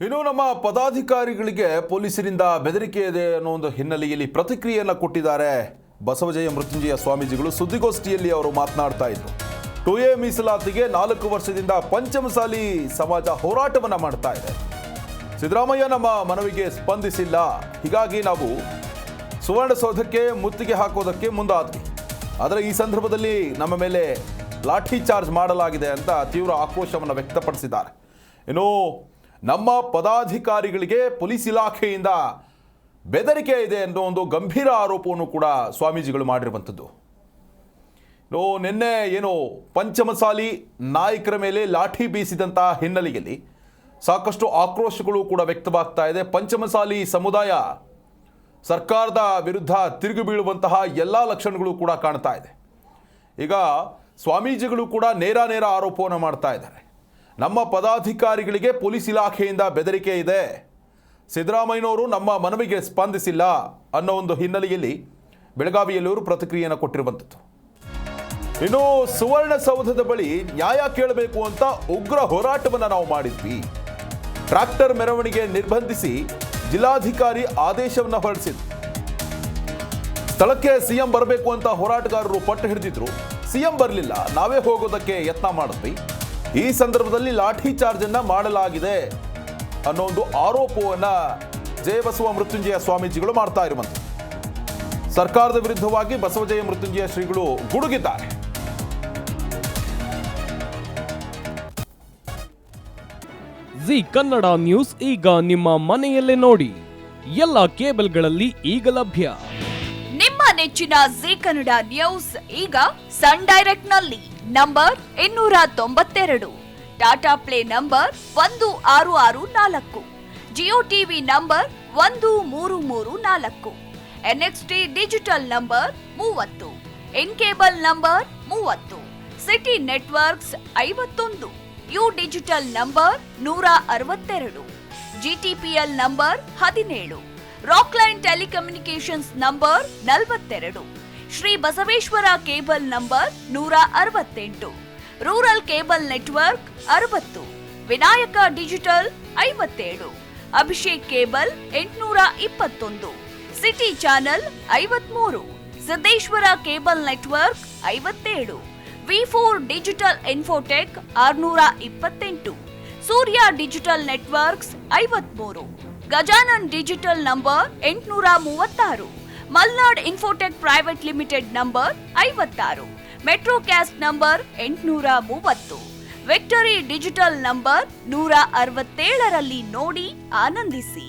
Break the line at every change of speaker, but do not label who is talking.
ಇನ್ನು ನಮ್ಮ ಪದಾಧಿಕಾರಿಗಳಿಗೆ ಪೊಲೀಸರಿಂದ ಬೆದರಿಕೆ ಇದೆ ಅನ್ನೋ ಒಂದು ಹಿನ್ನೆಲೆಯಲ್ಲಿ ಪ್ರತಿಕ್ರಿಯೆಯನ್ನು ಕೊಟ್ಟಿದ್ದಾರೆ ಬಸವಜಯ ಮೃತ್ಯುಂಜಯ ಸ್ವಾಮೀಜಿಗಳು. ಸುದ್ದಿಗೋಷ್ಠಿಯಲ್ಲಿ ಅವರು ಮಾತನಾಡ್ತಾ ಇದ್ರು. 2A ಮೀಸಲಾತಿಗೆ 4 ವರ್ಷದಿಂದ ಪಂಚಮಸಾಲಿ ಸಮಾಜ ಹೋರಾಟವನ್ನು ಮಾಡ್ತಾ ಇದೆ. ಸಿದ್ದರಾಮಯ್ಯ ನಮ್ಮ ಮನವಿಗೆ ಸ್ಪಂದಿಸಿಲ್ಲ, ಹೀಗಾಗಿ ನಾವು ಸುವರ್ಣಸೌಧಕ್ಕೆ ಮುತ್ತಿಗೆ ಹಾಕೋದಕ್ಕೆ ಮುಂದಾದ್ವಿ. ಆದರೆ ಈ ಸಂದರ್ಭದಲ್ಲಿ ನಮ್ಮ ಮೇಲೆ ಲಾಠಿ ಚಾರ್ಜ್ ಮಾಡಲಾಗಿದೆ ಅಂತ ತೀವ್ರ ಆಕ್ರೋಶವನ್ನು ವ್ಯಕ್ತಪಡಿಸಿದ್ದಾರೆ. ಇನ್ನು ನಮ್ಮ ಪದಾಧಿಕಾರಿಗಳಿಗೆ ಪೊಲೀಸ್ ಇಲಾಖೆಯಿಂದ ಬೆದರಿಕೆ ಇದೆ ಅನ್ನೋ ಒಂದು ಗಂಭೀರ ಆರೋಪವನ್ನು ಕೂಡ ಸ್ವಾಮೀಜಿಗಳು ಮಾಡಿರುವಂಥದ್ದು. ನಿನ್ನೆ ಪಂಚಮಸಾಲಿ ನಾಯಕರ ಮೇಲೆ ಲಾಠಿ ಬೀಸಿದಂತಹ ಹಿನ್ನೆಲೆಯಲ್ಲಿ ಸಾಕಷ್ಟು ಆಕ್ರೋಶಗಳು ಕೂಡ ವ್ಯಕ್ತವಾಗ್ತಾ ಇದೆ. ಪಂಚಮಸಾಲಿ ಸಮುದಾಯ ಸರ್ಕಾರದ ವಿರುದ್ಧ ತಿರುಗಿ ಬೀಳುವಂತಹ ಎಲ್ಲ ಲಕ್ಷಣಗಳು ಕೂಡ ಕಾಣ್ತಾ ಇದೆ. ಈಗ ಸ್ವಾಮೀಜಿಗಳು ಕೂಡ ನೇರ ಆರೋಪವನ್ನು ಮಾಡ್ತಾ ಇದ್ದಾರೆ. ನಮ್ಮ ಪದಾಧಿಕಾರಿಗಳಿಗೆ ಪೊಲೀಸ್ ಇಲಾಖೆಯಿಂದ ಬೆದರಿಕೆ ಇದೆ, ಸಿದ್ದರಾಮಯ್ಯನವರು ನಮ್ಮ ಮನವಿಗೆ ಸ್ಪಂದಿಸಿಲ್ಲ ಅನ್ನೋ ಒಂದು ಹಿನ್ನೆಲೆಯಲ್ಲಿ ಬೆಳಗಾವಿಯಲ್ಲಿ ಅವರು ಪ್ರತಿಕ್ರಿಯೆಯನ್ನು ಕೊಟ್ಟಿರುವಂಥದ್ದು. ಇನ್ನು ಸುವರ್ಣಸೌಧದ ಬಳಿ ನ್ಯಾಯ ಕೇಳಬೇಕು ಅಂತ ಉಗ್ರ ಹೋರಾಟವನ್ನು ನಾವು ಮಾಡಿದ್ವಿ. ಟ್ರ್ಯಾಕ್ಟರ್ ಮೆರವಣಿಗೆ ನಿರ್ಬಂಧಿಸಿ ಜಿಲ್ಲಾಧಿಕಾರಿ ಆದೇಶವನ್ನು ಹೊರಡಿಸಿದ್ರು. ಸ್ಥಳಕ್ಕೆ ಸಿಎಂ ಬರಬೇಕು ಅಂತ ಹೋರಾಟಗಾರರು ಪಟ್ಟು ಹಿಡಿದಿದ್ರು. ಸಿಎಂ ಬರಲಿಲ್ಲ, ನಾವೇ ಹೋಗೋದಕ್ಕೆ ಯತ್ನ ಮಾಡಿದ್ವಿ. ಈ ಸಂದರ್ಭದಲ್ಲಿ ಲಾಠಿ ಚಾರ್ಜ್ ಅನ್ನ ಮಾಡಲಾಗಿದೆ ಅನ್ನೋ ಒಂದು ಆರೋಪವನ್ನ ಜಯಬಸವ ಮೃತ್ಯುಂಜಯ ಸ್ವಾಮೀಜಿಗಳು ಮಾಡ್ತಾ ಇರುವಂಥದ್ದು. ಸರ್ಕಾರದ ವಿರುದ್ಧವಾಗಿ ಬಸವಜಯ ಮೃತ್ಯುಂಜಯ ಶ್ರೀಗಳು ಗುಡುಗಿದ್ದಾರೆ.
ಜಿ ಕನ್ನಡ ನ್ಯೂಸ್ ಈಗ ನಿಮ್ಮ ಮನೆಯಲ್ಲೇ ನೋಡಿ. ಎಲ್ಲ ಕೇಬಲ್ಗಳಲ್ಲಿ ಈಗ ಲಭ್ಯ.
ನಿಮ್ಮ ನೆಚ್ಚಿನ ಜಿ ಕನ್ನಡ ನ್ಯೂಸ್ ಈಗ ಸನ್ ಡೈರೆಕ್ಟ್ ನಲ್ಲಿ number 292, Tata play number 1664, Jio TV number 1334, NXT digital number 30, in cable number 30, city networks 51, U digital number 162, GTPL number 17, Rockline telecommunications number 42, Shri Basaveshwara cable number 168, rural cable network 60, Vinayaka digital 57, Abhishek cable 821, city channel 53, Siddeshwara cable network 57, V4 digital Infotech 628, Surya digital networks 53, Gajanan digital number 836, Malnad Infotech private limited number 56, Metrocast number 830, Victory digital number 167ರಲ್ಲಿ ನೋಡಿ ಆನಂದಿಸಿ.